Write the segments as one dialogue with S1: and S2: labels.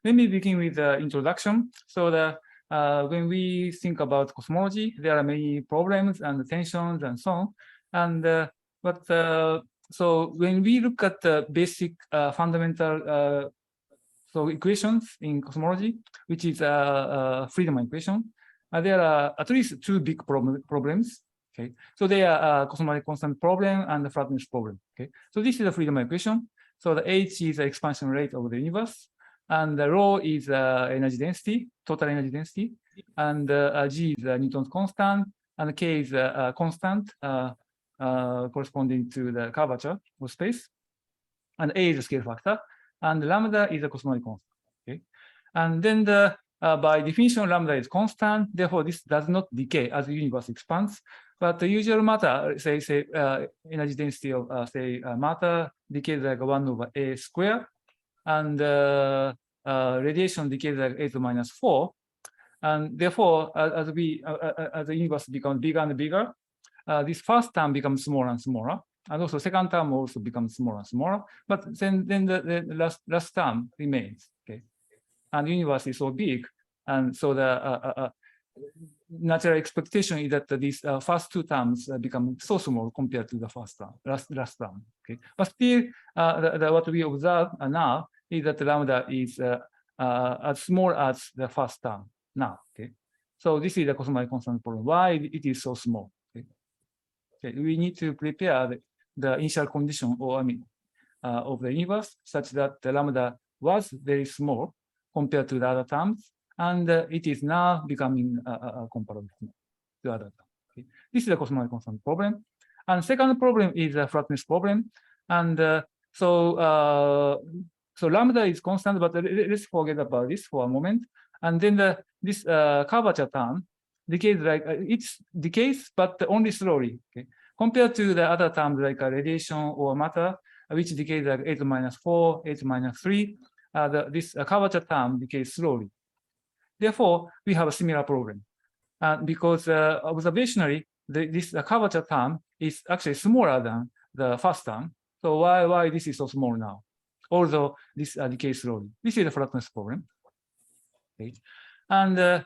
S1: let me begin with the introduction. So when we think about cosmology, there are many problems and tensions and so on. And so when we look at the basic fundamental equations in cosmology, which is freedom equation, there are at least two big problems. Okay, so they are cosmological constant problem and the flatness problem. Okay, so this is the freedom equation. So the h is the expansion rate of the universe, and the rho is energy density, total energy density, and g is Newton's constant, and k is constant corresponding to the curvature of space, and a is the scale factor, and lambda is a cosmological constant. Okay, and then by definition, lambda is constant. Therefore, this does not decay as the universe expands. But the usual matter, say energy density of matter decays like 1 over a square, and radiation decays like 8 to the minus 4. And therefore, as the universe becomes bigger and bigger, this first term becomes smaller and smaller, and also second term also becomes smaller and smaller. But then the last term remains. Okay, and the universe is so big, and so the natural expectation is that these first two terms become so small compared to the first term, last term. Okay, but still, what we observe now is that the lambda is as small as the first term now. Okay, so this is the cosmological constant problem. Why it is so small? Okay, okay, we need to prepare the initial condition, or of the universe, such that the lambda was very small compared to the other terms, and it is now becoming comparable to other terms. Okay. This is the cosmological constant problem. And second problem is the flatness problem. And so lambda is constant, but let's forget about this for a moment. And then this curvature term decays like it decays, but only slowly. Okay, compared to the other terms like radiation or matter, which decays like 8 to the minus 4, 8 to the minus 3. This curvature term decays slowly. Therefore, we have a similar problem because observationally, this curvature term is actually smaller than the first term. So why this is so small now? Although this decays slowly. This is the flatness problem. Okay. And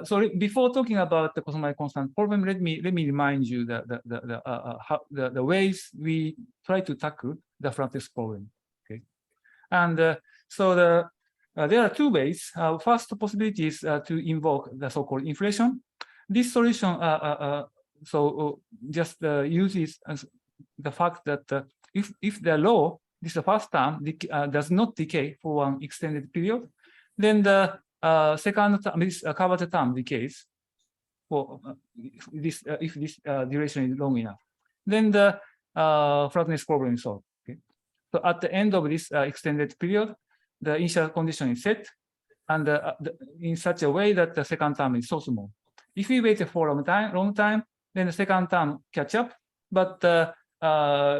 S1: so before talking about the cosmological constant problem, let me remind you the ways we try to tackle the flatness problem. Okay, and so there are two ways. First possibility is to invoke the so-called inflation. This solution just uses the fact that if the law, this is the first term, does not decay for one extended period, then the second term, this curvature term decays for if this duration is long enough. Then the flatness problem is solved. Okay, so at the end of this extended period, the initial condition is set, and in such a way that the second term is so small. If we wait for a long time, then the second term catch up. But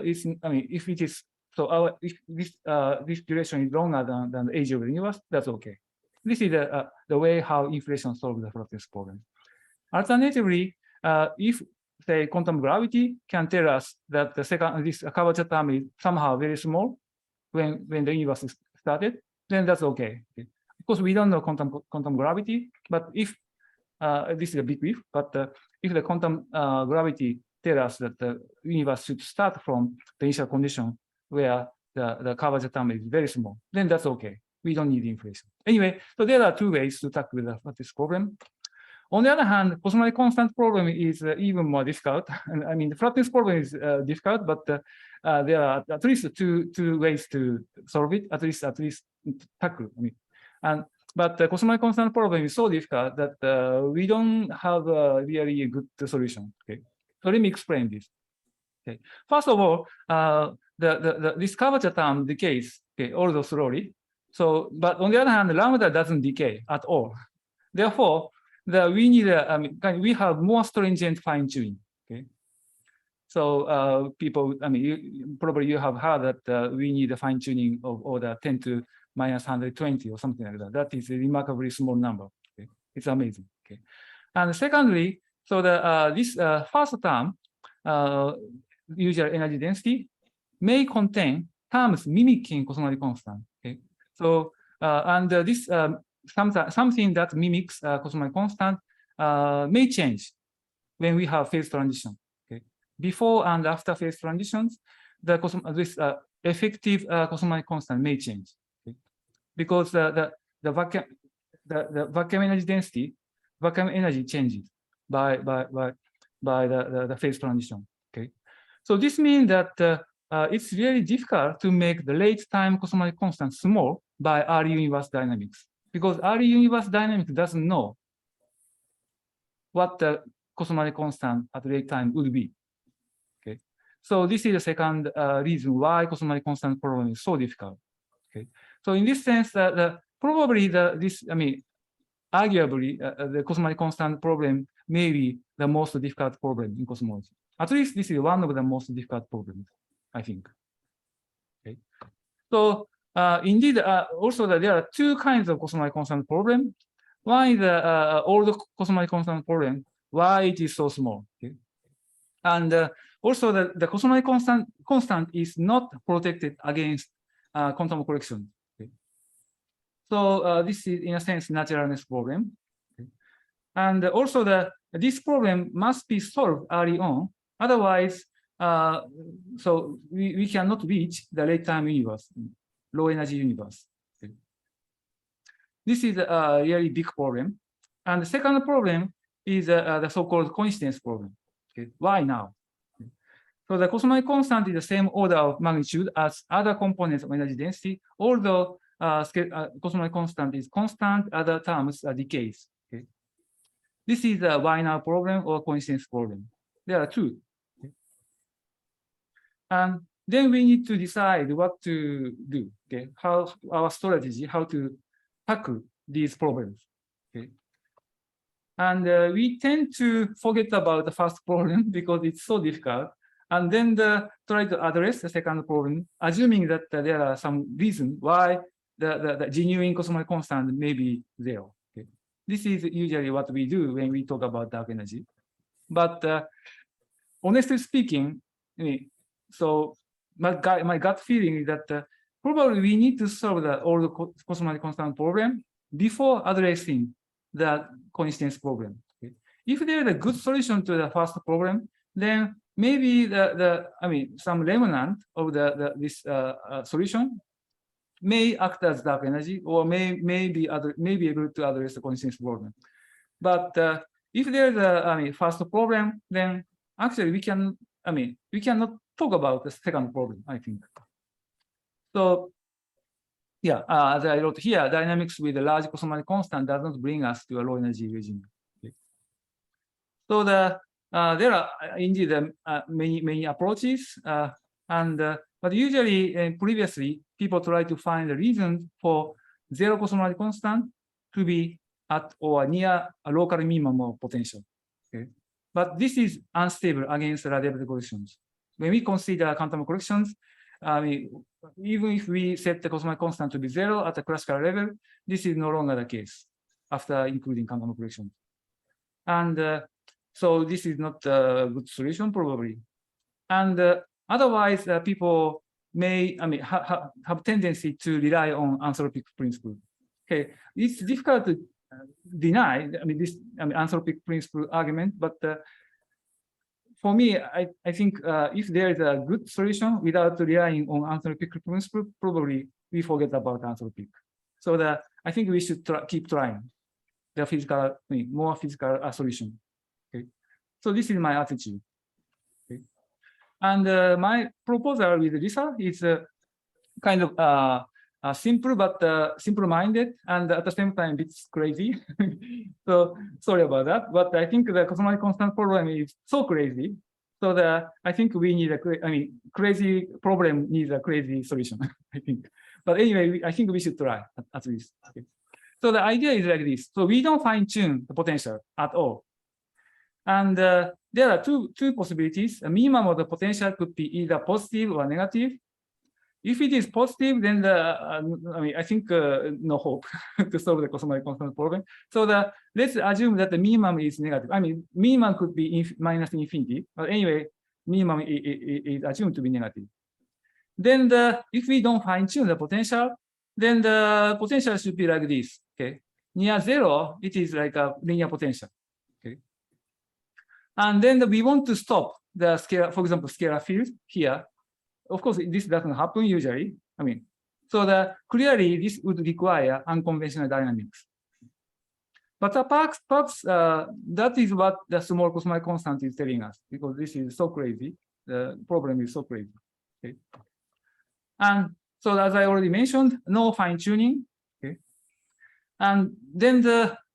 S1: if it is so, if this duration is longer than the age of the universe, that's okay. This is the way how inflation solves the flatness problem. Alternatively, if say quantum gravity can tell us that this curvature term is somehow very small when the universe is started, then that's okay. Of course, we don't know quantum gravity, but if this is a big if, but if the quantum gravity tells us that the universe should start from the initial condition where the curvature term is very small, then that's okay. We don't need inflation. Anyway, so there are two ways to tackle this problem. On the other hand, cosmological constant problem is even more difficult. And I mean, the flatness problem is difficult, but there are at least two ways to solve it. At least tackle. But the cosmological constant problem is so difficult that we don't have a really good solution. Okay, so let me explain this. Okay, first of all, this curvature term decays. Okay, although slowly. So, but on the other hand, lambda doesn't decay at all. Therefore, we need we have more stringent fine tuning. Okay, so people, probably you have heard that we need a fine tuning of order 10 to minus 120 or something like that. That is a remarkably small number. Okay, it's amazing. Okay, and secondly, so this first term, usual energy density, may contain terms mimicking cosmological constant. Okay, so and this something that mimics cosmological constant may change when we have phase transition. Okay, before and after phase transitions, this effective cosmological constant may change. Okay? Because the vacuum energy density, vacuum energy changes by the phase transition. Okay, so this means that it's really difficult to make the late time cosmological constant small by early universe dynamics, because early universe dynamics doesn't know what the cosmological constant at late time would be. Okay, so this is the second reason why cosmological constant problem is so difficult. Okay, so in this sense, probably arguably the cosmological constant problem may be the most difficult problem in cosmology. At least this is one of the most difficult problems, I think. Okay, so indeed, also there are two kinds of cosmological constant problem. One is the old cosmological constant problem, why it is so small. Okay? And also the cosmological constant is not protected against quantum correction. Okay? So this is in a sense naturalness problem. Okay? And also this problem must be solved early on. Otherwise, so we cannot reach the late time universe, low energy universe. Okay? This is a really big problem. And the second problem is the so-called coincidence problem. Okay? Why now? Okay. So the cosmological constant is the same order of magnitude as other components of energy density, although cosmological constant is constant, other terms decays. Okay? This is a why now problem or coincidence problem. There are two. Okay? And then we need to decide what to do. Okay, how our strategy, how to tackle these problems. Okay, and we tend to forget about the first problem because it's so difficult, and then try to address the second problem, assuming that there are some reason why the genuine cosmological constant may be zero. Okay, this is usually what we do when we talk about dark energy. But honestly speaking, so my gut feeling is that probably we need to solve the old cosmological constant problem before addressing the coincidence problem. Okay? If there is a good solution to the first problem, then maybe some remnant of this solution may act as dark energy, or may be able to address the coincidence problem. But if there is a first problem, then actually we cannot talk about the second problem, I think. So yeah, as I wrote here, dynamics with a large cosmological constant does not bring us to a low energy regime. Okay. So there are indeed many approaches, but usually previously people try to find a reason for zero cosmological constant to be at or near a local minimum of potential. Okay. But this is unstable against radiative corrections. When we consider quantum corrections, even if we set the cosmological constant to be zero at the classical level, this is no longer the case after including quantum corrections. And so this is not a good solution probably. And otherwise, people may have tendency to rely on anthropic principle. Okay, it's difficult to deny this anthropic principle argument, but for me, I think if there is a good solution without relying on anthropic principle, probably we forget about anthropic. So I think we should keep trying the physical, more physical solution. Okay, so this is my attitude. Okay, and my proposal with Lisa is kind of simple, but simple-minded, and at the same time, it's crazy. So sorry about that. But I think the cosmological constant problem is so crazy. So I think we need crazy problem needs a crazy solution. I think. But anyway, I think we should try at least. Okay. So the idea is like this. So we don't fine-tune the potential at all. And there are two possibilities. A minimum of the potential could be either positive or negative. If it is positive, then I think no hope to solve the cosmological constant problem. So let's assume that the minimum is negative. Minimum could be minus infinity, but anyway, minimum is assumed to be negative. Then if we don't fine-tune the potential, then the potential should be like this. Okay, near zero, it is like a linear potential. Okay, and then we want to stop the scalar, for example, scalar field here. Of course, this doesn't happen usually. I mean, so clearly this would require unconventional dynamics. But perhaps that is what the small cosmic constant is telling us, because this is so crazy. The problem is so crazy. Okay. And so as I already mentioned, no fine tuning. Okay. And then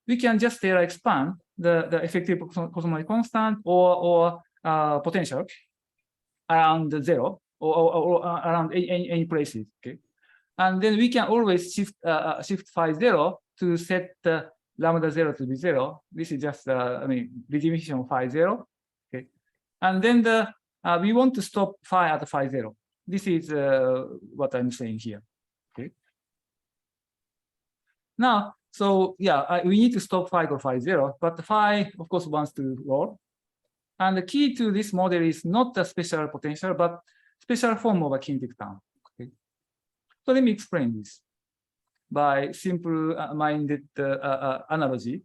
S1: we can just expand the effective cosmic constant or potential around zero or around any places. Okay. And then we can always shift phi zero to set lambda zero to be zero. This is just redefinition of phi zero. Okay. And then we want to stop phi at phi zero. This is what I'm saying here. Okay. Now, so yeah, we need to stop phi or phi zero, but phi, of course, wants to roll. And the key to this model is not the special potential, but special form of a kinetic term. Okay. So let me explain this by simple-minded analogy,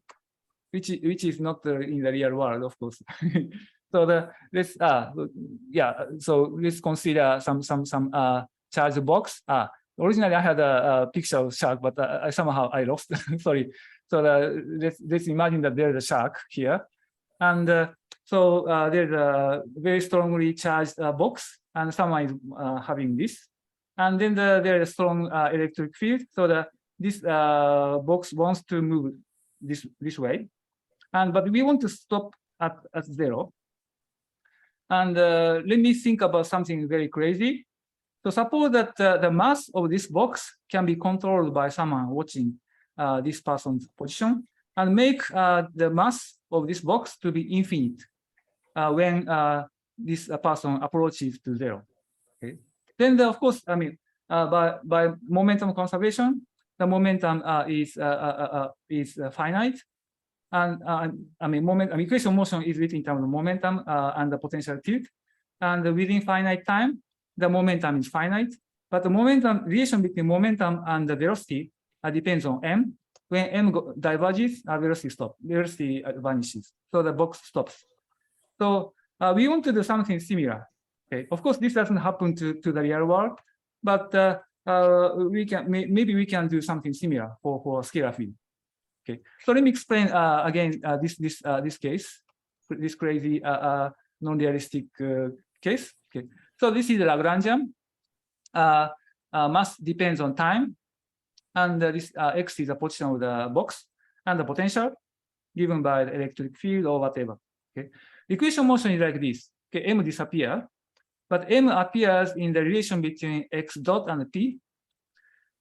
S1: which is not in the real world, of course. So let's consider some charged box. Originally I had a picture of shark, but somehow I lost. Sorry. So let's imagine that there's a shark here, and there's a very strongly charged box, and someone is having this, and then there's a strong electric field. So this box wants to move this way, but we want to stop at zero. And let me think about something very crazy. So suppose that the mass of this box can be controlled by someone watching this person's position, and make the mass of this box to be infinite when this person approaches to zero. Okay. Then of course, by momentum conservation, the momentum is finite. And equation motion is written in terms of momentum and the potential tilt. And within finite time, the momentum is finite. But the momentum relation between momentum and the velocity depends on m. When m diverges, velocity vanishes. So the box stops. So we want to do something similar. Okay. Of course, this doesn't happen to the real world, but maybe we can do something similar for scalar field. Okay, so let me explain again this case, this crazy non-realistic case. Okay, so this is the Lagrangian. Mass depends on time, and this x is the position of the box and the potential given by the electric field or whatever. Okay, equation motion is like this. Okay, m disappears, but m appears in the relation between x dot and p.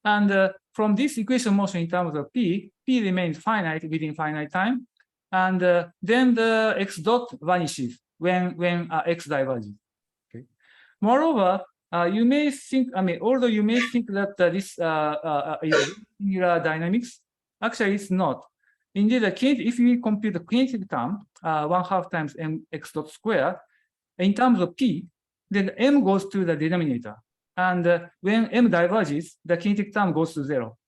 S1: And from this equation motion in terms of p remains finite within finite time, and then the x dot vanishes when x diverges. Okay. Moreover, you may think, although you may think that this is singular dynamics, actually it's not. Indeed, if we compute the kinetic term, 1/2 times mx dot square, in terms of p, then m goes to the denominator. And when m diverges, the kinetic term goes to zero.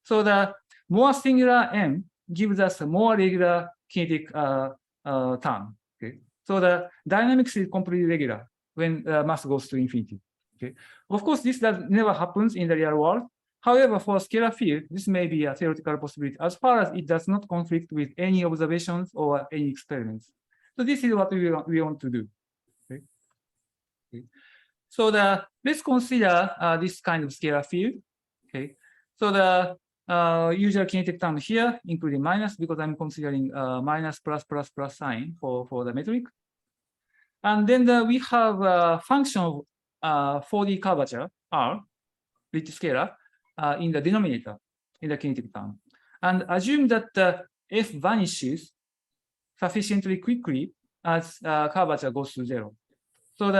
S1: So the more singular m gives us a more regular kinetic term. Okay. So the dynamics is completely regular when mass goes to infinity. Okay. Of course, this never happens in the real world. However, for a scalar field, this may be a theoretical possibility as far as it does not conflict with any observations or any experiments. So this is what we want to do. Okay. Okay. So let's consider this kind of scalar field. Okay. So the usual kinetic term here, including minus, because I'm considering minus plus sign for the metric. And then we have a function of 4D curvature R, which is scalar, in the denominator in the kinetic term. And assume that f vanishes sufficiently quickly as curvature goes to zero. So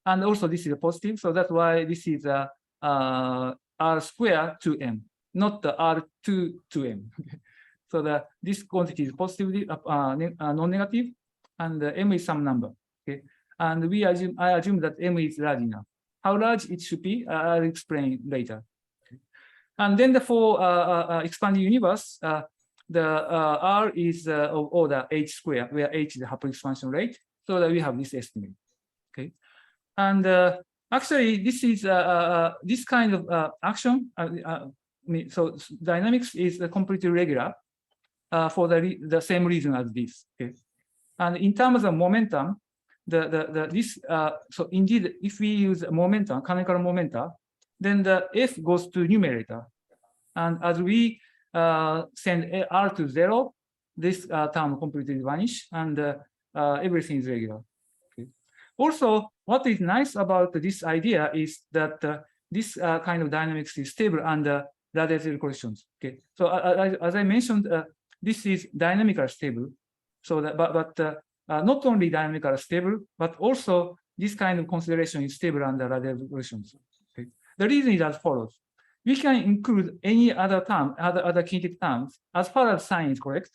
S1: and also this is a positive, so that's why this is r square 2m, not the r2 2m. So this quantity is positively non-negative, and m is some number. Okay, and I assume that m is large enough. How large it should be, I'll explain later. Okay. And then for expanding universe, the R is of order h squared, where h is the Happle expansion rate, so that we have this estimate. Okay, and actually this is this kind of action. So dynamics is completely regular for the same reason as this. Okay, and in terms of momentum, so indeed, if we use momentum, canonical momentum, then the F goes to numerator, and as we send R to 0, this term completely vanish, and everything is regular. Okay. Also, what is nice about this idea is that this kind of dynamics is stable under radiative collisions. Okay, so as I mentioned, this is dynamically stable. So that, but not only dynamically stable, but also this kind of consideration is stable under radiative collisions. Okay. The reason is as follows: we can include any other term, other kinetic terms, as far as sign is correct.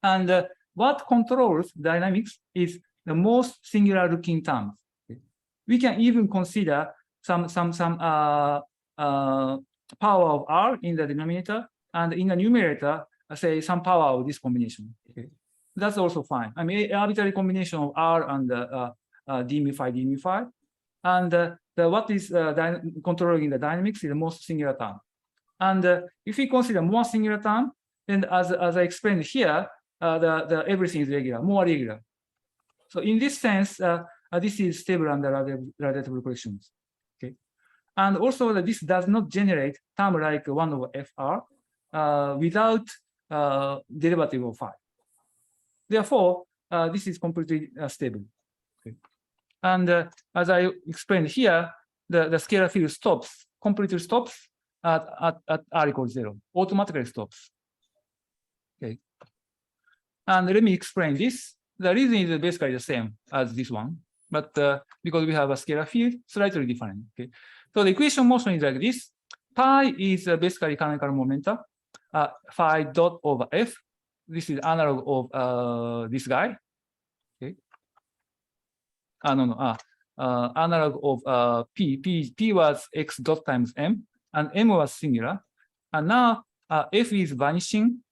S1: And what controls dynamics is the most singular looking terms. Okay. We can even consider some power of R in the denominator, and in the numerator, say some power of this combination. Okay. That's also fine. I mean, arbitrary combination of R and d mu phi, d mu phi. And what is controlling the dynamics is the most singular term. And if we consider more singular term, then as I explained here, everything is regular, more regular. So in this sense, this is stable under radiative collisions. Okay, and also this does not generate term like 1 over FR without derivative of phi. Therefore, this is completely stable. Okay. And as I explained here, the scalar field stops, completely stops at R equals 0, automatically stops. Okay. And let me explain this. The reason is basically the same as this one, but because we have a scalar field, slightly different. Okay. So the equation motion is like this. Pi is basically canonical momentum, phi dot over F. This is analog of this guy. Okay. Analog of P. P was x dot times M, and M was singular. And now F is vanishing,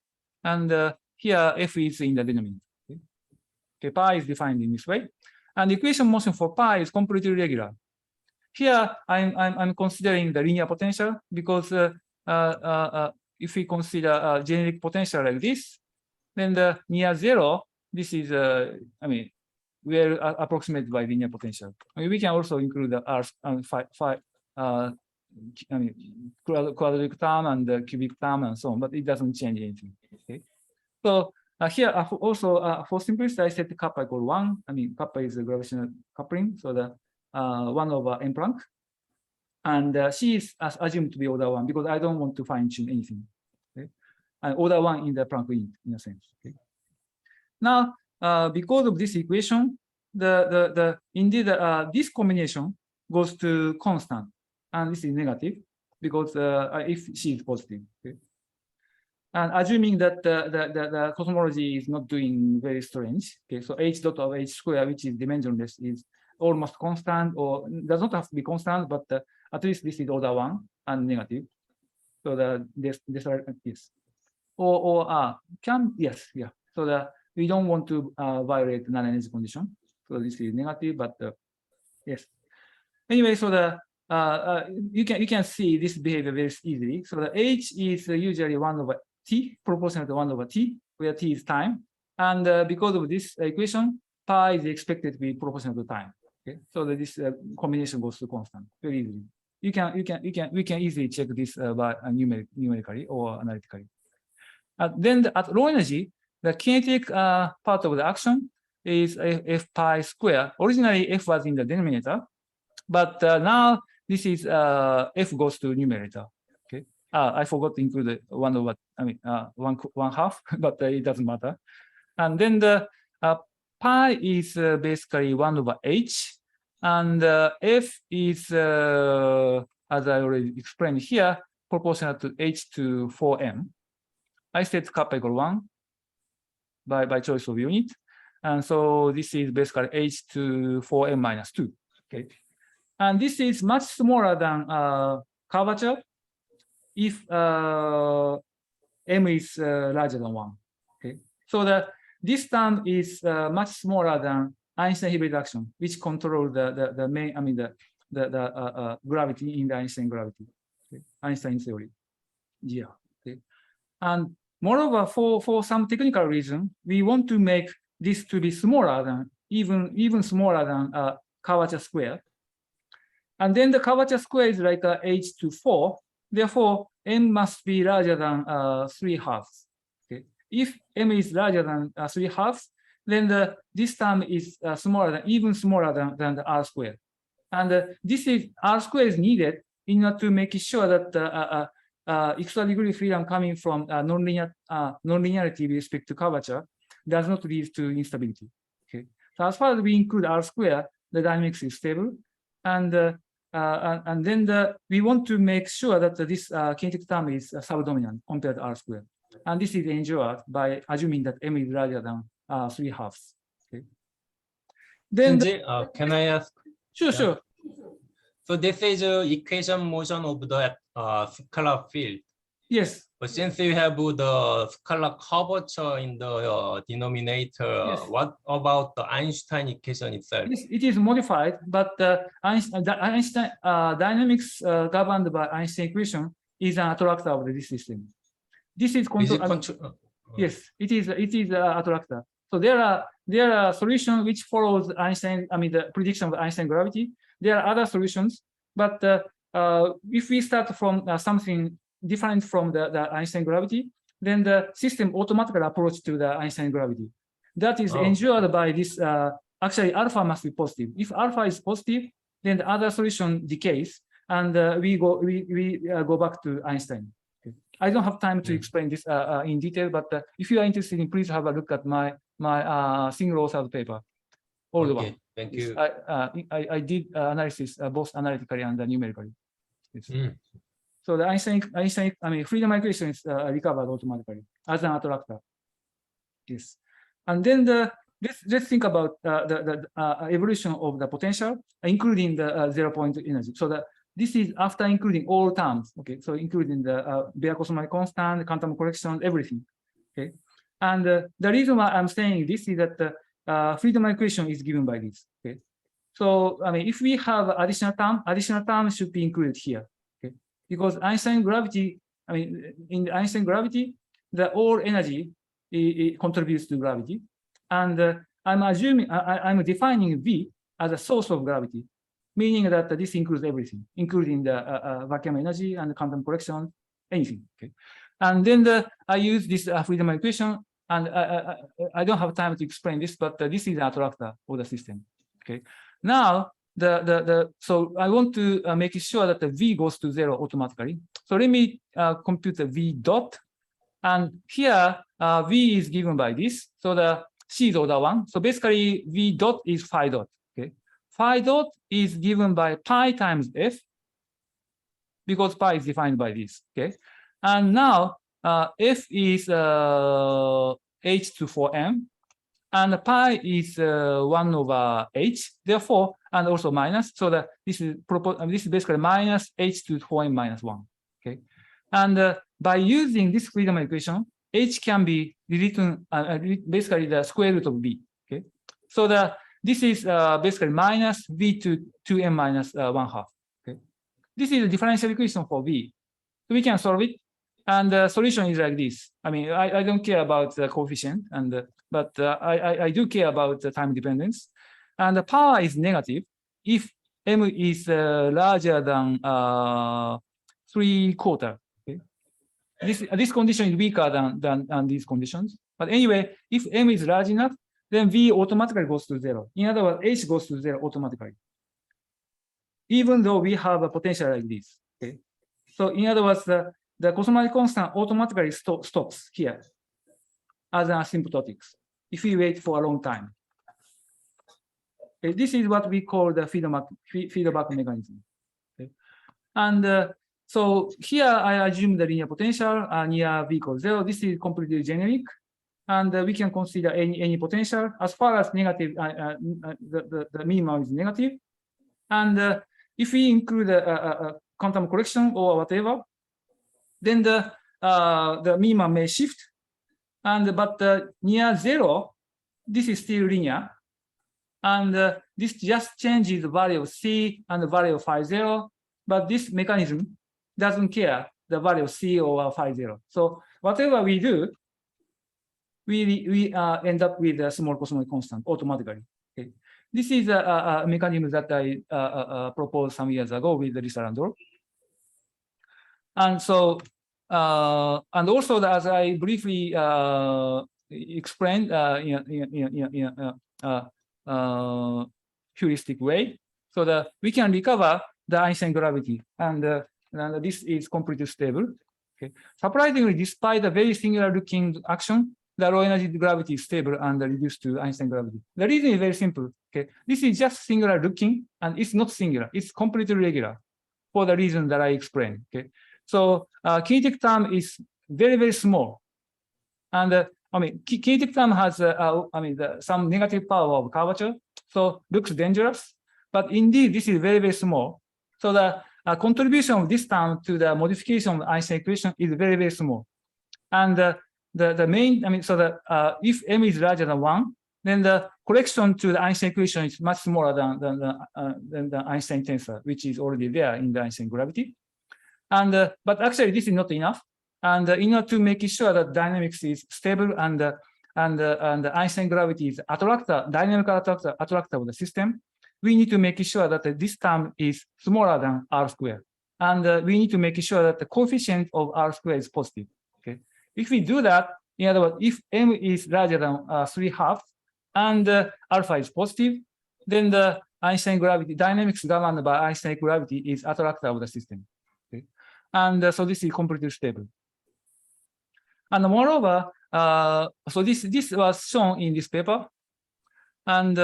S1: and here F is in the denominator. Okay. Okay, pi is defined in this way. And the equation motion for pi is completely regular. Here I'm considering the linear potential because if we consider generic potential like this, then the near 0, this is I mean, well approximated by linear potential. I mean, we can also include the R I mean, quadratic term and the cubic term and so on, but it doesn't change anything. Okay. So here also for simplicity, I set kappa equal 1. I mean, kappa is a gravitational coupling, so the 1 over n Planck, and C is assumed to be order 1 because I don't want to fine tune anything. Okay, and order 1 in the Planck in a sense. Okay. Now, because of this equation, indeed this combination goes to constant, and this is negative because if C is positive. Okay. And assuming that the cosmology is not doing very strange. Okay, so h dot of h square, which is dimensionless, is almost constant, or does not have to be constant, but at least this is order 1 and negative. So this are yes, or yes, yeah. So we don't want to violate non-energy condition. So this is negative, but yes. Anyway, so you can see this behavior very easily. So the h is usually 1 over t, proportional to 1 over t, where t is time, and because of this equation, pi is expected to be proportional to time. Okay, so this combination goes to constant very easily. We can easily check this by numerically or analytically. Then at low energy, the kinetic part of the action is f pi square. Originally, f was in the denominator, but now this is f goes to numerator. Okay, I forgot to include 1 over, I mean, one half, but it doesn't matter. And then the pi is basically 1 over h, and f is, as I already explained here, proportional to h to 4m. I set kappa equal 1 by choice of unit. And so this is basically h to 4m minus 2. Okay. And this is much smaller than curvature. if m is larger than 1. Okay, so this term is much smaller than Einstein reduction, which controls the main, I mean the gravity in the Einstein gravity, okay? Einstein theory. Yeah. Okay. And moreover, for some technical reason, we want to make this to be smaller than even smaller than curvature square. And then the curvature square is like h to 4. Therefore, m must be larger than 3/2. Okay. If m is larger than 3/2, then this term is even smaller than the r square. And r square is needed in order to make sure that extra degree freedom coming from nonlinearity with respect to curvature does not lead to instability. Okay. So as far as we include r square, the dynamics is stable, and then we want to make sure that this kinetic term is subdominant compared to r square, and this is ensured by assuming that m is larger than 3/2. Okay. Then
S2: Shinji, can I ask?
S1: Sure, sure.
S2: So this is equation motion of the scalar field.
S1: Yes.
S2: But since you have the scalar curvature in the denominator,
S1: Yes.
S2: what about the Einstein equation itself?
S1: Yes, it is modified, but the Einstein dynamics governed by Einstein equation is an attractor of this system. This is control. Yes, it is an attractor. So there are solutions which follows Einstein. I mean the prediction of Einstein gravity. There are other solutions, but if we start from something different from the Einstein gravity, then the system automatically approaches to the Einstein gravity. That is ensured by this. Actually, alpha must be positive. If alpha is positive, then the other solution decays, and we go back to Einstein. Okay. I don't have time to explain this in detail, but if you are interested, please have a look at my single author paper. All
S2: okay, thank you.
S1: I did analysis both analytically and numerically. Yes. So the Einstein, I mean, freedom equation is recovered automatically as an attractor. Yes, and then let's think about the evolution of the potential, including the 0-point energy. So this is after including all terms. Okay, so including the bare cosmological constant, quantum correction, everything. Okay, and the reason why I'm saying this is that the freedom equation is given by this. Okay, so I mean, if we have additional term should be included here. Okay, because Einstein gravity, I mean, in the Einstein gravity, the all energy it contributes to gravity, and I'm defining V as a source of gravity, meaning that this includes everything, including the vacuum energy and the quantum correction, anything. Okay, and then I use this freedom equation, and I don't have time to explain this, but this is an attractor of the system. Okay, now so I want to make sure that the V goes to 0 automatically. So let me compute the V dot, and here V is given by this. So the C is order 1. So basically V dot is phi dot. Okay, phi dot is given by pi times F, because pi is defined by this. Okay, and now F is h to 4m, and pi is 1 over h. Therefore, and also minus. So that this is basically minus h to 4m minus 1. Okay, and by using this freedom equation, h can be rewritten basically the square root of v. Okay, so this is basically minus v to 2m minus 1/2. Okay, this is a differential equation for v. So we can solve it, and the solution is like this. I mean, I don't care about the coefficient, but I do care about the time dependence, and the power is negative if m is larger than 3/4. Okay, this condition is weaker than these conditions. But anyway, if m is large enough, then v automatically goes to 0. In other words, h goes to 0 automatically, even though we have a potential like this. Okay, so in other words, the cosmological constant automatically stops here as an asymptotics if we wait for a long time. Okay, this is what we call the feedback mechanism. Okay, and so here I assume the linear potential near v equals 0. This is completely generic, and we can consider any potential as far as negative. The minimum is negative, and if we include a quantum correction or whatever, then the minimum may shift, and but near zero, this is still linear, and this just changes the value of C and the value of phi zero, but this mechanism doesn't care the value of C or phi zero. So whatever we do, we end up with a small cosmological constant automatically. Okay. This is a mechanism that I proposed some years ago with Lisa Landor. And so, and also as I briefly explained in heuristic way, so that we can recover the Einstein gravity, and this is completely stable. Okay. Surprisingly, despite the very singular looking action, the low energy gravity is stable and reduced to Einstein gravity. The reason is very simple. Okay, this is just singular looking, and it's not singular. It's completely regular, for the reason that I explained. Okay, so kinetic term is very, very small, and I mean kinetic term has some negative power of curvature, so looks dangerous. But indeed, this is very, very small. So the contribution of this term to the modification of the Einstein equation is very, very small. And the main, so that if m is larger than 1, then the correction to the Einstein equation is much smaller than the Einstein tensor, which is already there in the Einstein gravity. And but actually, this is not enough. And in order to make sure that dynamics is stable and the Einstein gravity is dynamical attractor of the system, we need to make sure that this term is smaller than r squared. And we need to make sure that the coefficient of r squared is positive. Okay. If we do that, in other words, if m is larger than 3/2 and alpha is positive, then the Einstein gravity, dynamics governed by Einstein gravity, is attractor of the system. Okay. And so this is completely stable. And moreover, so this was shown in this paper. And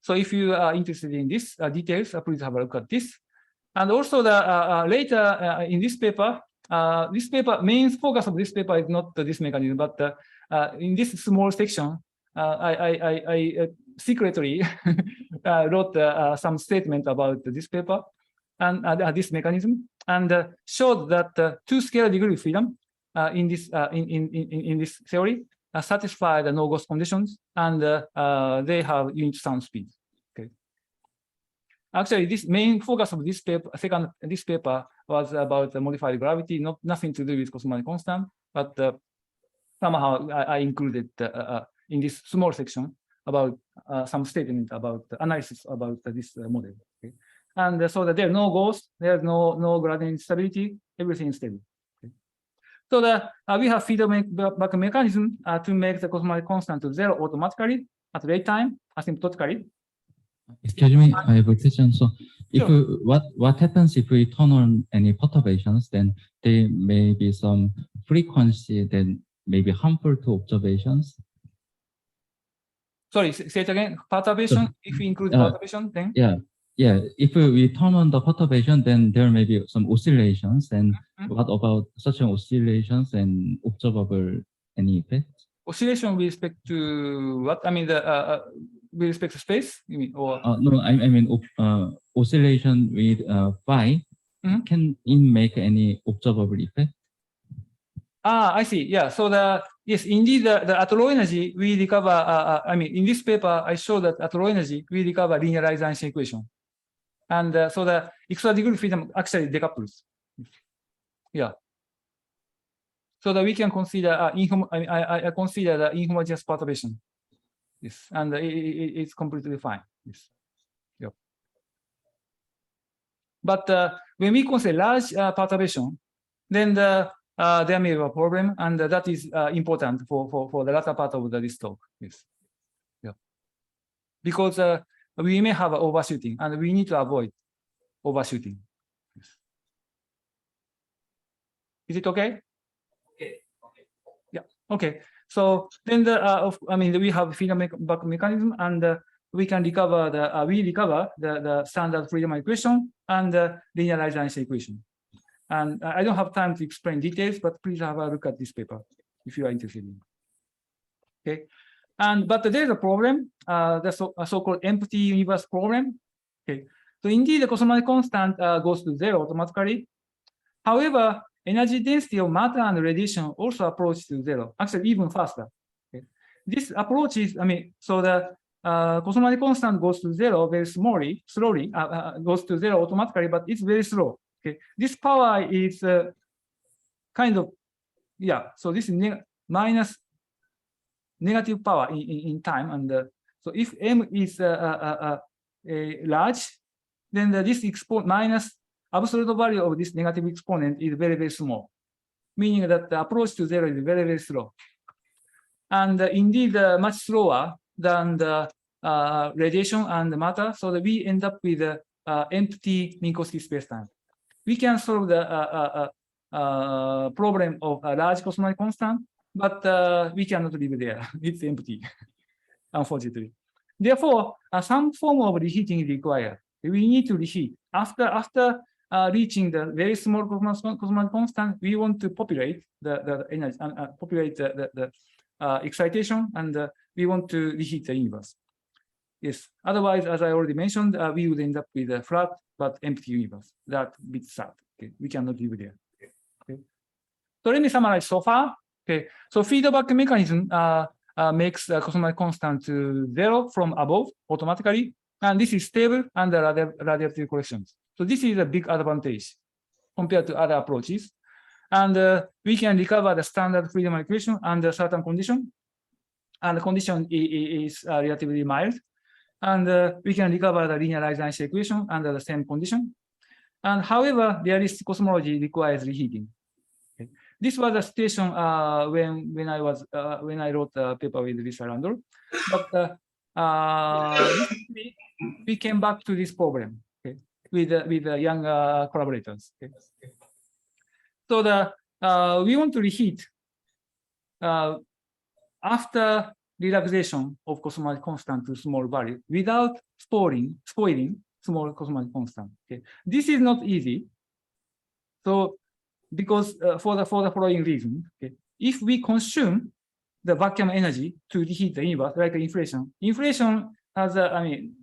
S1: so if you are interested in this details, please have a look at this. And also the later in this paper, main focus of this paper is not this mechanism, but in this small section, I secretly wrote some statement about this paper and this mechanism, and showed that two scalar degree of freedom in this theory satisfy the no-ghost conditions, and they have unit sound speed. Okay. Actually, this main focus of this paper, this paper was about modified gravity, nothing to do with cosmological constant, but somehow I included in this small section about some statement about analysis about this model. Okay. And so that there are no ghosts, there's no gradient stability, everything is stable. Okay. So we have feedback mechanism to make the cosmological constant to 0 automatically at rate time, asymptotically.
S3: Excuse me, I have a question. So, if
S1: Sure.
S3: What happens if we turn on any perturbations? Then there may be some frequency that may be harmful to observations.
S1: Sorry, say it again. Perturbation. If we include perturbation, then
S3: yeah. If we turn on the perturbation, then there may be some oscillations. And what about such oscillations and observable any effect?
S1: Oscillation with respect to what? I mean, with respect to space, you mean, or
S3: no, I mean oscillation with phi. Can it make any observable effect?
S1: I see. Yeah. So yes, indeed, at low energy we recover. I mean, in this paper, I show that at low energy we recover linearized Einstein equation, and so the extra degree freedom actually decouples. Yeah. So that we can consider I consider the inhomogeneous perturbation. Yes, and it's completely fine. Yes. Yeah. But when we consider large perturbation, then there may be a problem, and that is important for the latter part of this talk. Yes. Yeah. Because we may have overshooting, and we need to avoid overshooting. Yes. Is it okay? Yeah. Okay. So then we have feedback mechanism, and we can recover the standard freedom equation and the linearized Einstein equation. And I don't have time to explain details, but please have a look at this paper if you are interested in. Okay. But there's a problem, the so-called empty universe problem. Okay. So indeed, the cosmological constant goes to 0 automatically. However, energy density of matter and radiation also approach to zero, actually even faster. Okay. This approach is, so the cosmological constant goes to zero very slowly, goes to zero automatically, but it's very slow. Okay. This power is kind of, so this is minus negative power in time. And so if m is large, then this minus absolute value of this negative exponent is very, very small, meaning that the approach to zero is very, very slow. And indeed, much slower than the radiation and matter, so that we end up with empty Minkowski spacetime. We can solve the problem of a large cosmological constant, but we cannot live there. It's empty, unfortunately. Therefore, some form of reheating is required. We need to reheat. After reaching the very small cosmological constant, we want to populate the energy, populate the excitation, and we want to reheat the universe. Yes. Otherwise, as I already mentioned, we would end up with a flat but empty universe. That's a bit sad. Okay. We cannot live there. Okay. So let me summarize so far. Okay. So feedback mechanism makes the cosmological constant to zero from above automatically, and this is stable under radiative collections. So this is a big advantage compared to other approaches. And we can recover the standard Friedmann equation under certain condition. And the condition is relatively mild. And we can recover the linearized Einstein equation under the same condition. And however, realistic cosmology requires reheating. Okay. This was a situation when I wrote a paper with Lisa Randall. But recently, we came back to this problem, okay, with the young collaborators. Okay. So we want to reheat after relaxation of cosmological constant to small value without spoiling small cosmological constant. Okay. This is not easy. So because for the following reason, okay, if we consume the vacuum energy to reheat the universe, like inflation has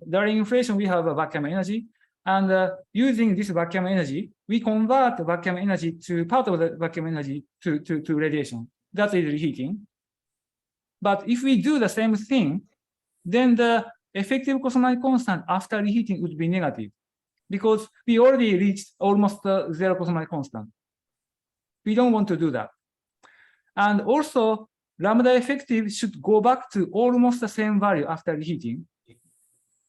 S1: during inflation we have a vacuum energy, and using this vacuum energy, we convert the vacuum energy to part of the vacuum energy to radiation. That is reheating. But if we do the same thing, then the effective cosmological constant after reheating would be negative, because we already reached almost zero cosmological constant. We don't want to do that. And also, lambda effective should go back to almost the same value after reheating.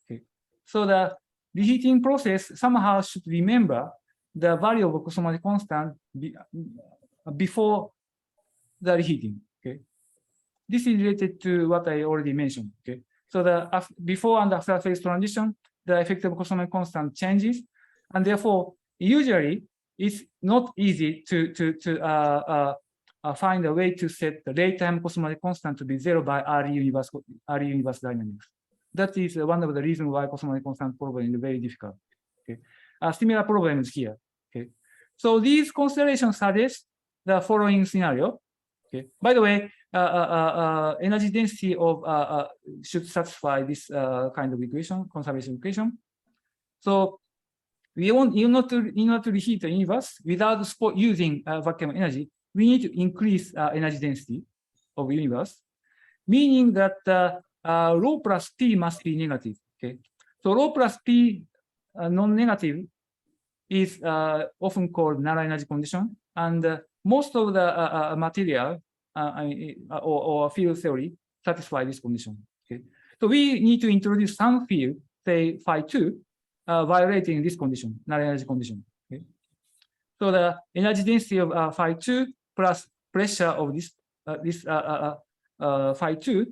S1: Okay. So the reheating process somehow should remember the value of a cosmological constant before the reheating. Okay. This is related to what I already mentioned. Okay. So the before and after phase transition, the effective cosmological constant changes, and therefore usually it's not easy to find a way to set the late-time cosmological constant to be zero by RE universe dynamics. That is one of the reasons why cosmological constant problem is very difficult. Okay. Similar problems here. Okay. So these considerations suggest the following scenario. Okay. By the way, energy density of should satisfy this kind of equation, conservation equation. So we want in order to reheat the universe without using vacuum energy, we need to increase energy density of the universe, meaning that rho plus p must be negative. Okay, so rho plus p non-negative is often called null energy condition, and most of the material or field theory satisfy this condition. Okay, so we need to introduce some field, say phi 2, violating this condition, null energy condition. Okay, so the energy density of phi 2 plus pressure of this phi 2,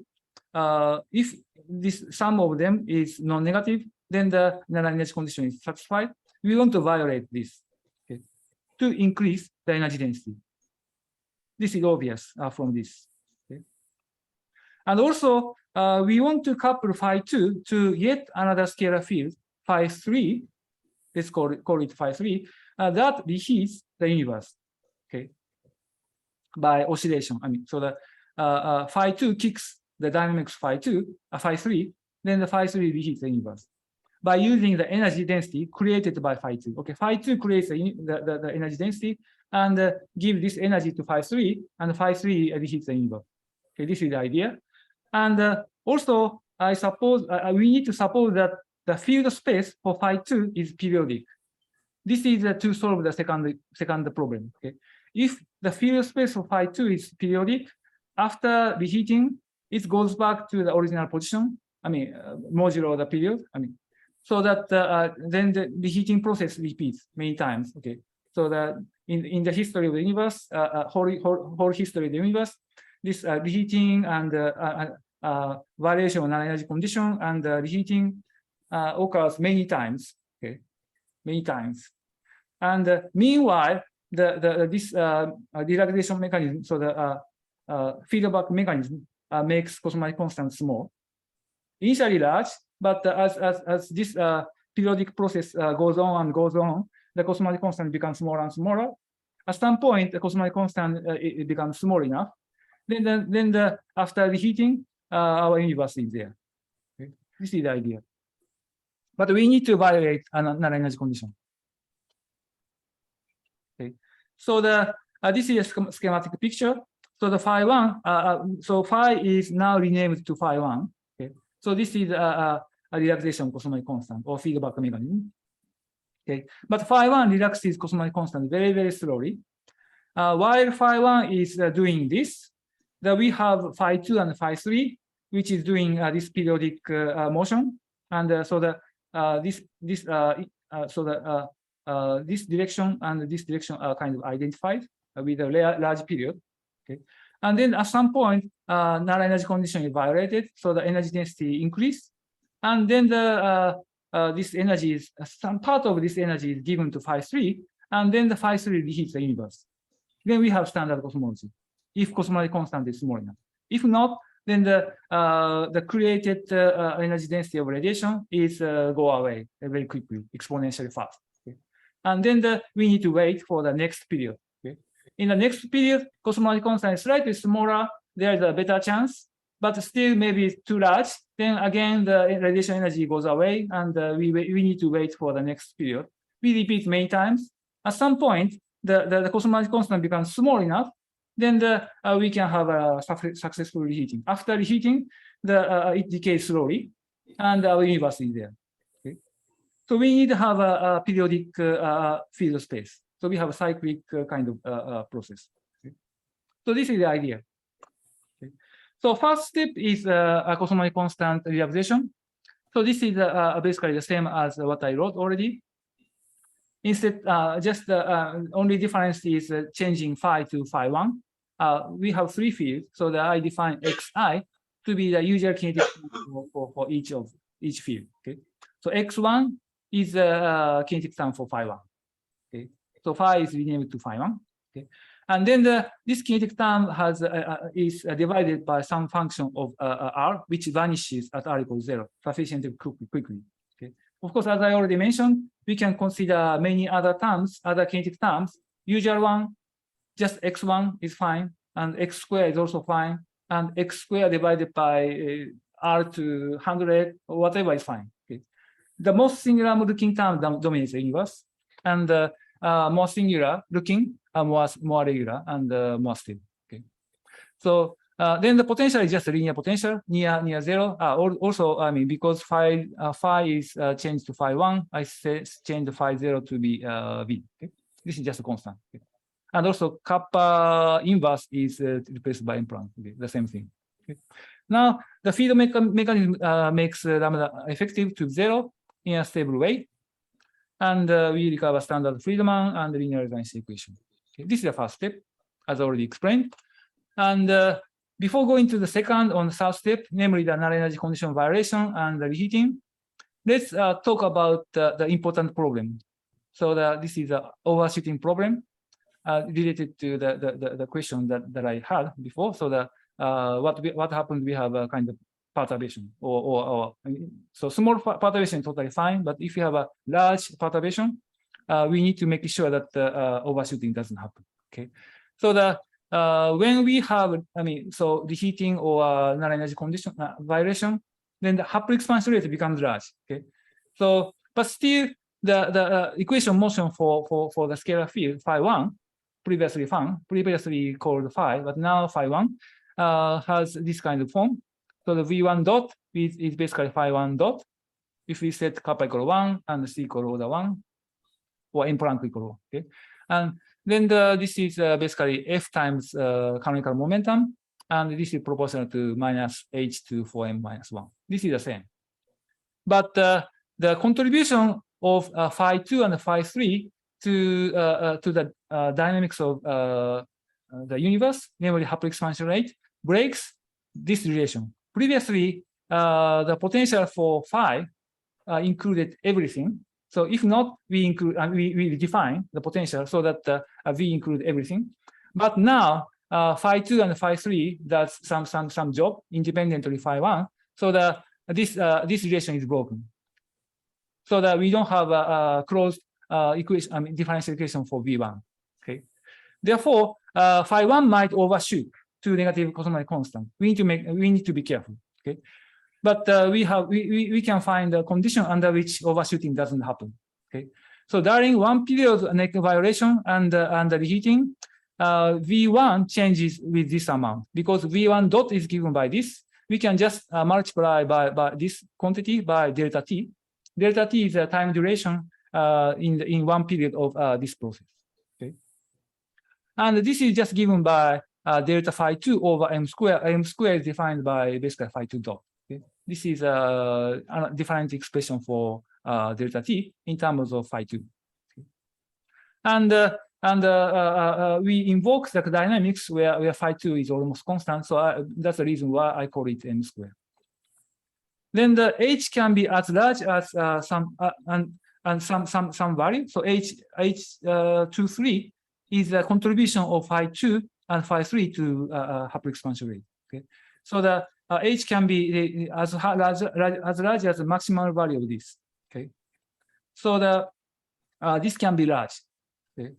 S1: if this sum of them is non-negative, then the null energy condition is satisfied. We want to violate this, okay, to increase the energy density. This is obvious from this. Okay. And also, we want to couple phi 2 to yet another scalar field, phi 3. Let's call it phi 3. That reheats the universe. Okay. By oscillation. So the phi 2 kicks the dynamics phi 3, then the phi 3 reheats the universe by using the energy density created by phi 2. Okay, phi 2 creates the energy density, and give this energy to phi 3, and phi 3 reheats the universe. Okay, this is the idea. And also, I suppose we need to suppose that the field space for phi 2 is periodic. This is to solve the second problem. Okay, if the field space for phi 2 is periodic, after reheating, it goes back to the original position. I mean, modulo the period. I mean, so that then the reheating process repeats many times. Okay, so that in the history of the universe, whole history of the universe, this reheating and variation of non-energy condition and reheating occurs many times. Okay, many times. And meanwhile, this relaxation mechanism, so the feedback mechanism makes cosmological constant small. Initially large, but as this periodic process goes on and goes on, the cosmological constant becomes smaller and smaller. At some point, the cosmological constant it becomes small enough. Then after reheating, our universe is there. Okay? This is the idea. But we need to evaluate another energy condition. Okay. So this is a schematic picture. So the phi 1, so phi is now renamed to phi 1. Okay. So this is a relaxation cosmological constant or feedback mechanism. Okay. But phi 1 relaxes cosmological constant very, very slowly. While phi 1 is doing this, we have phi 2 and phi 3, which is doing this periodic motion. And this direction and this direction are kind of identified with a large period. Okay. And then at some point, null energy condition is violated, so the energy density increase. And then this energy is, some part of this energy is given to phi 3, and then the phi 3 reheats the universe. Then we have standard cosmology, if cosmological constant is small enough. If not, then the created energy density of radiation is go away very quickly, exponentially fast. Okay. And then we need to wait for the next period. Okay. In the next period, cosmological constant is slightly smaller. There is a better chance, but still maybe too large. Then again, the radiation energy goes away, and we need to wait for the next period. We repeat many times. At some point, the cosmological constant becomes small enough. Then we can have a successful reheating. After reheating, it decays slowly, and our universe is there. Okay? So we need to have a periodic field space. So we have a cyclic kind of process. Okay? So this is the idea. Okay? So first step is a cosmological constant relaxation. So this is basically the same as what I wrote already. Instead, just the only difference is changing phi to phi 1. We have three fields, so that I define xi to be the usual kinetic for each field. Okay, so x1 is the kinetic term for phi 1. Okay, so phi is renamed to phi 1. Okay, and then this kinetic term is divided by some function of r, which vanishes at r equals 0 sufficiently quickly. Okay, of course, as I already mentioned, we can consider many other terms, other kinetic terms. Usual one, just x1 is fine, and x squared is also fine, and x squared divided by r to 100 or whatever is fine. Okay. The most singular looking term dominates the universe, and more singular looking are more regular and more stable. Okay. So then the potential is just a linear potential near 0. Also, I mean, because phi is changed to phi 1, I change the phi 0 to be v. Okay. This is just a constant. Okay. And also kappa inverse is replaced by implant. Okay, the same thing. Okay. Now the field mechanism makes lambda effective to 0 in a stable way, and we recover standard Friedman and linear resonance equation. Okay. This is the first step, as already explained. And before going to the second on the third step, namely the null energy condition violation and the reheating, let's talk about the important problem. So this is an overshooting problem. Related to the question that I had before. So what happened? We have a kind of perturbation, so small perturbation is totally fine. But if you have a large perturbation, we need to make sure that overshooting doesn't happen. Okay. So when we have, so reheating or null energy condition violation, then the Hubble expansion rate becomes large. Okay. So but still the equation motion for the scalar field phi 1 previously called phi, but now phi1 has this kind of form. So the v1 dot is basically phi1 dot. If we set kappa equal 1 and c equal order 1, or m Planck equal, okay? And then this is basically f times canonical momentum, and this is proportional to minus h2 for m minus 1. This is the same. But the contribution of phi2 and phi3 to the dynamics of the universe, namely Hubble expansion rate, breaks this relation. Previously, the potential for phi included everything. So if not, we define the potential so that we include everything. But now phi2 and phi3 does some job independently phi1. So this relation is broken. So that we don't have a closed equation, differential equation for v1. Okay. Therefore, phi1 might overshoot to negative cosmological constant. We need to be careful. Okay. But we can find a condition under which overshooting doesn't happen. Okay. So during one period of negative vibration and the reheating, V1 changes with this amount because V1 dot is given by this. We can just multiply by this quantity by delta t. Delta t is a time duration in one period of this process. Okay. And this is just given by delta phi2 over m square. M square is defined by basically phi2 dot. Okay. This is a different expression for delta t in terms of phi2. Okay. And we invoke the dynamics where phi2 is almost constant. So that's the reason why I call it m square. Then the h can be as large as some value. So h23 is a contribution of phi2 and phi3 to Hubble expansion rate. Okay. So the h can be as large as the maximal value of this. Okay. So this can be large. Okay.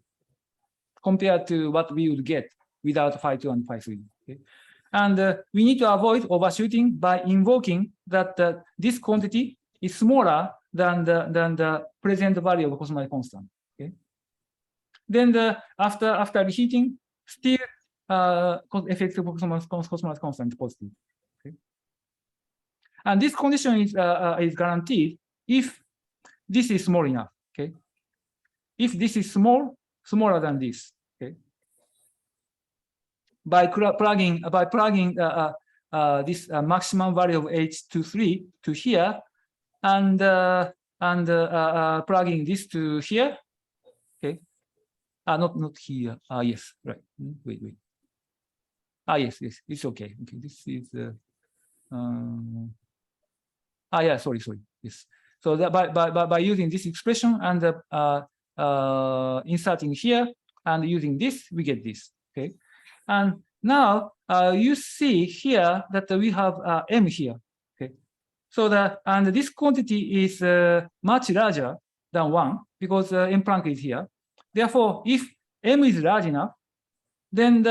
S1: Compared to what we would get without phi2 and phi3. Okay. And we need to avoid overshooting by invoking that this quantity is smaller than the present value of cosmological constant. Okay. Then after reheating, still effective cosmological constant is positive. Okay. And this condition is guaranteed if this is small enough. Okay. If this is smaller than this. Okay. By plugging this maximum value of h23 to here, and plugging this to here. Okay. Not here. Yes, right. Wait. Yes, it's okay. Okay, this is. Yeah, sorry. Yes. So that by using this expression and inserting here and using this, we get this. Okay. And now you see here that we have m here. Okay. So this quantity is much larger than 1 because m Planck is here. Therefore, if m is large enough, then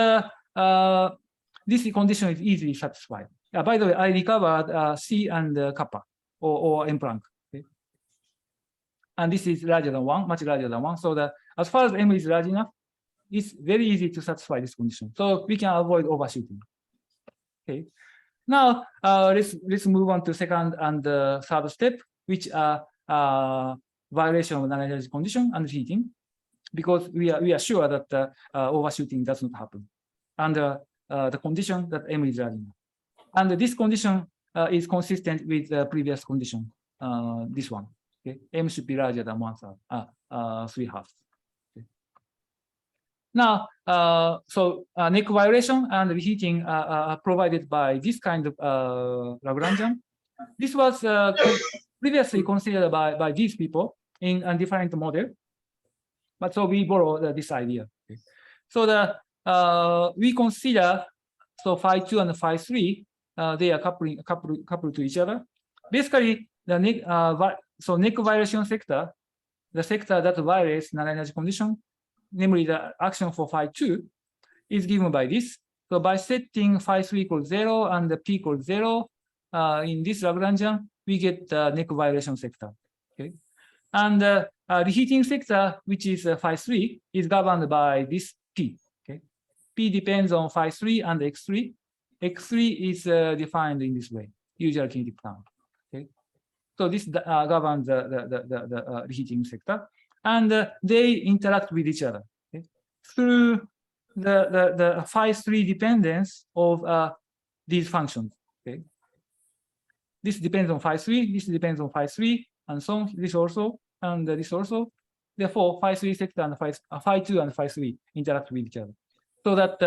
S1: this condition is easily satisfied. By the way, I recovered c and kappa or m Planck. Okay. And this is larger than 1, much larger than 1. So as far as m is large enough, it's very easy to satisfy this condition. So we can avoid overshooting. Okay. Now let's move on to second and third step, which are violation of non-energy condition and heating, because we are sure that overshooting does not happen under the condition that m is large enough. And this condition is consistent with the previous condition, this one. Okay. M should be larger than 1/3, 3/2. Now, neck vibration and reheating are provided by this kind of Lagrangian. This was previously considered by these people in a different model, but so we borrow this idea. Okay. So we consider phi2 and phi3 they are coupled to each other. Basically, the neck vibration sector, the sector that violates non-energy condition, namely the action for phi2, is given by this. So by setting phi3 equals 0 and the p equals 0 in this Lagrangian, we get the neck vibration sector. Okay, and reheating sector, which is phi3, is governed by this P. Okay, P depends on phi 3 and x3. X3 is defined in this way, usual kinetic term. Okay, so this governs the reheating sector, and they interact with each other, okay, through the phi 3 dependence of these functions. Okay, this depends on phi 3, this depends on phi 3, and so on. This also, and this also. Therefore, phi 3 sector and phi 2 and phi 3 interact with each other, so that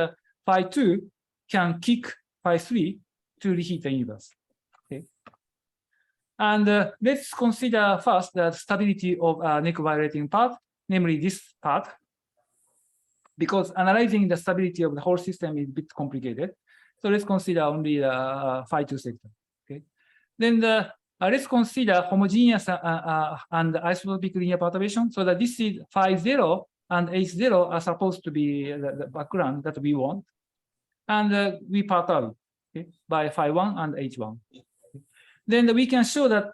S1: phi 2 can kick phi 3 to reheat the universe. Okay, and let's consider first the stability of neck vibrating part, namely this part, because analyzing the stability of the whole system is a bit complicated. So let's consider only the phi 2 sector. Okay, then let's consider homogeneous and isotropic linear perturbation, so that this is phi 0 and h0 are supposed to be the background that we want, and we perturb, okay, by phi 1 and h1. Okay. Then we can show that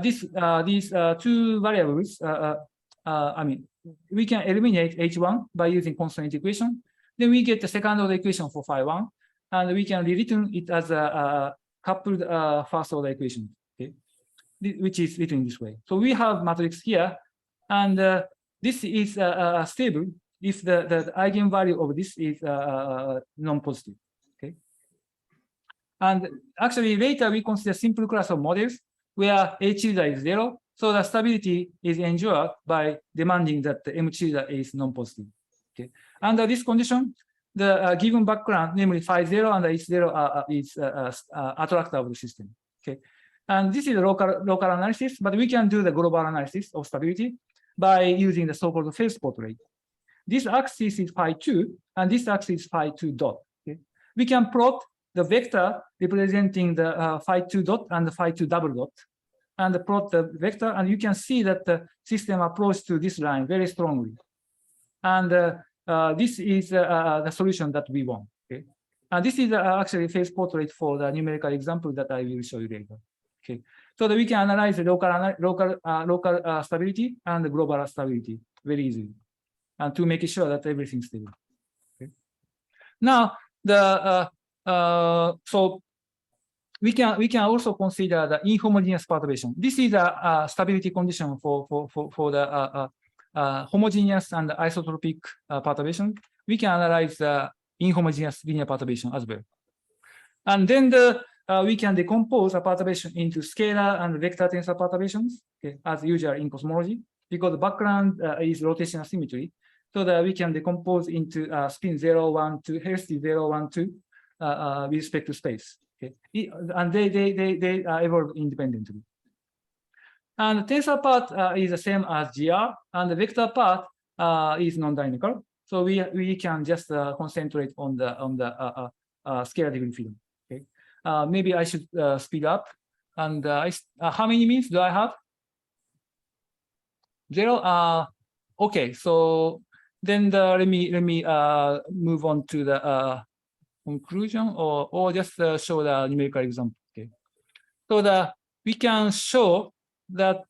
S1: these two variables, I mean, we can eliminate h1 by using constant equation. Then we get the second order equation for phi 1, and we can rewritten it as a coupled first order equation, okay, which is written this way. So we have matrix here, and this is stable if the eigenvalue of this is non-positive. Okay, and actually later we consider simple class of models where h tilde is 0, so the stability is ensured by demanding that the m tilde is non-positive. Okay, under this condition, the given background, namely phi 0 and h0, is attractor of the system. Okay, and this is a local analysis, but we can do the global analysis of stability by using the so-called phase portrait. This axis is phi 2, and this axis is phi 2 dot. Okay, we can plot the vector representing the phi 2 dot and the phi 2 double dot, and plot the vector, and you can see that the system approaches to this line very strongly. And this is the solution that we want. Okay, and this is actually phase portrait for the numerical example that I will show you later. Okay, so that we can analyze the local stability and the global stability very easily, and to make sure that everything is stable. Okay, now the so we can also consider the inhomogeneous perturbation. This is a stability condition for the homogeneous and isotropic perturbation. We can analyze the inhomogeneous linear perturbation as well. And then we can decompose a perturbation into scalar and vector tensor perturbations, okay, as usual in cosmology, because the background is rotational symmetry, so that we can decompose into spin 0, 1, 2, healthy 0, 1, 2 with respect to space. Okay, and they evolve independently. And the tensor part is the same as GR, and the vector part is non-dynamical. So we can just concentrate on the scalar degree field. Okay, maybe I should speed up. And how many minutes do I have? 0. Okay, so then let me move on to the conclusion, or just show the numerical example. Okay, so we can show that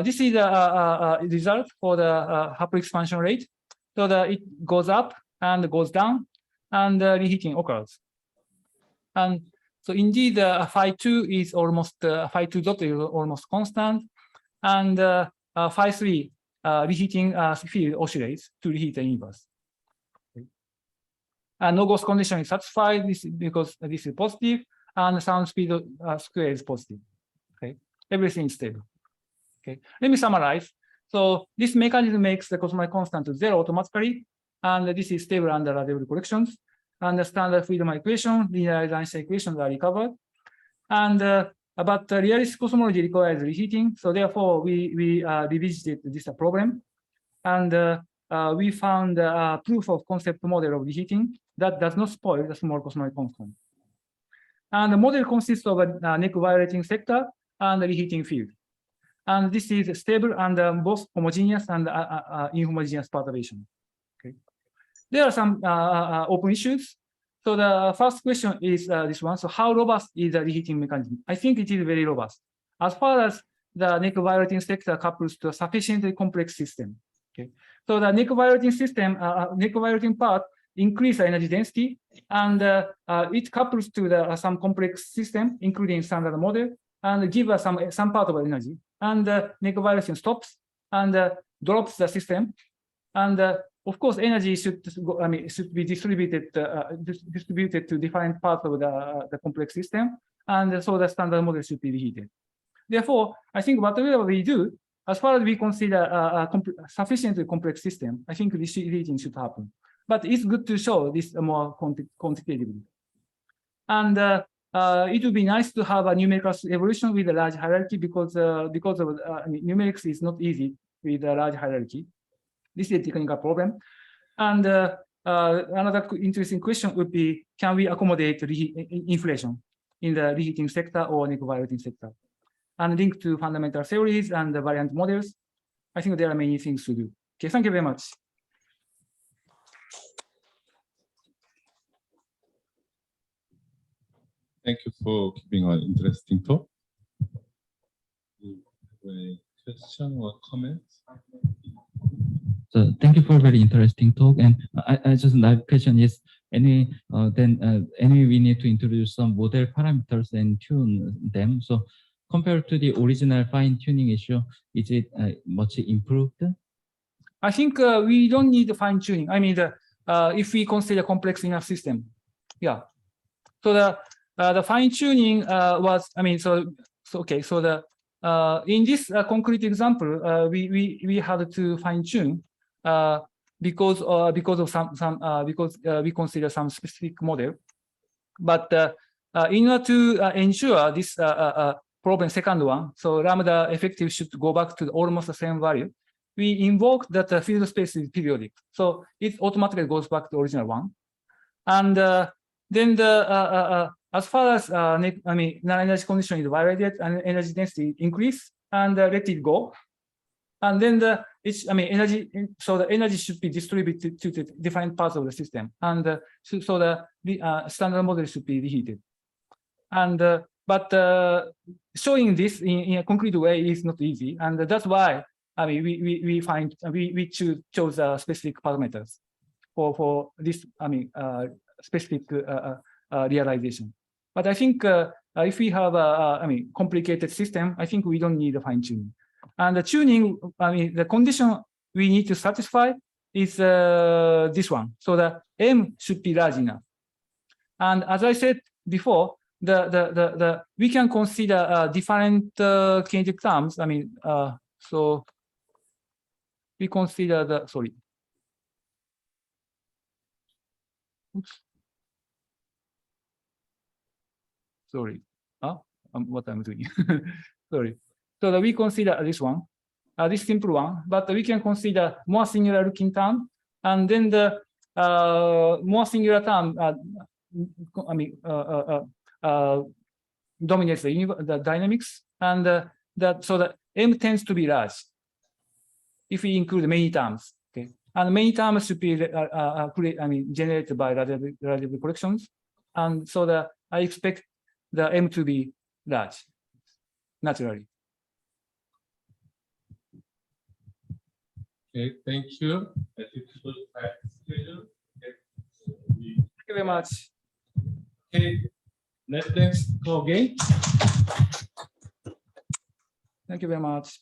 S1: this is a result for the Happer expansion rate, so that it goes up and goes down, and reheating occurs. And so indeed, phi 2 is almost phi 2 dot is almost constant, and phi 3 reheating field oscillates to reheat the universe. Okay. And no-ghost condition is satisfied because this is positive, and sound speed square is positive. Okay, everything is stable. Okay, let me summarize. So this mechanism makes the cosmological constant to 0 automatically, and this is stable under radial collections. And the standard freedom equation, linearized Einstein equations are recovered. And but realistic cosmology requires reheating, so therefore we revisited this problem, and we found a proof of concept model of reheating that does not spoil the small cosmological constant. And the model consists of a neck vibrating sector and a reheating field. And this is stable under both homogeneous and inhomogeneous perturbation. Okay. There are some open issues. So the first question is this one. So how robust is the reheating mechanism? I think it is very robust. As far as the neck vibrating sector couples to a sufficiently complex system. Okay, so the nickel vibrating system, nickel vibrating part increase the energy density, and it couples to the some complex system, including standard model, and give us some part of energy, and nickel vibration stops and drops the system, and of course energy should go, should be distributed to different parts of the complex system, and so the standard model should be reheated. Therefore, I think whatever we do, as far as we consider a sufficiently complex system, I think reheating should happen. But it's good to show this more quantitatively. And it would be nice to have a numerical evolution with a large hierarchy, because of numerics is not easy with a large hierarchy. This is a technical problem. And another interesting question would be, can we accommodate inflation in the reheating sector or nickel vibrating sector? And linked to fundamental theories and the variant models, I think there are many things to do. Okay, thank you very much.
S4: Thank you for giving an interesting talk. Any question or comments?
S3: So thank you for a very interesting talk. And I just my question is, anyway, we need to introduce some model parameters and tune them. So compared to the original fine-tuning issue, is it much improved?
S1: I think we don't need fine-tuning. I mean, if we consider complex enough system, yeah. So the fine-tuning was, I mean, okay. So in this concrete example, we had to fine-tune because we consider some specific model, but in order to ensure this problem second one, so lambda effective should go back to almost the same value, we invoke that the field space is periodic, so it automatically goes back to the original one. And then as far as non-energy condition is violated and energy density increase, and let it go, and then energy, so the energy should be distributed to the different parts of the system, and so the standard model should be reheated. And but showing this in a concrete way is not easy, and that's why we chose specific parameters for this specific realization. But I think if we have a complicated system, I think we don't need a fine tuning. And the tuning, the condition we need to satisfy is this one. So the M should be large enough. And as I said before, we can consider different kinetic terms. So we consider the, sorry. Oops. Sorry. What I'm doing. Sorry. So we consider this one, this simple one, but we can consider more singular looking term, and then the more singular term dominates the dynamics, and so the M tends to be large if we include many terms. Okay, and many terms should be generated by relativity collections, and so I expect the M to be large naturally.
S4: Okay, thank you. I think we'll have schedule.
S1: Thank you very much.
S4: Okay, let's go again.
S1: Thank you very much.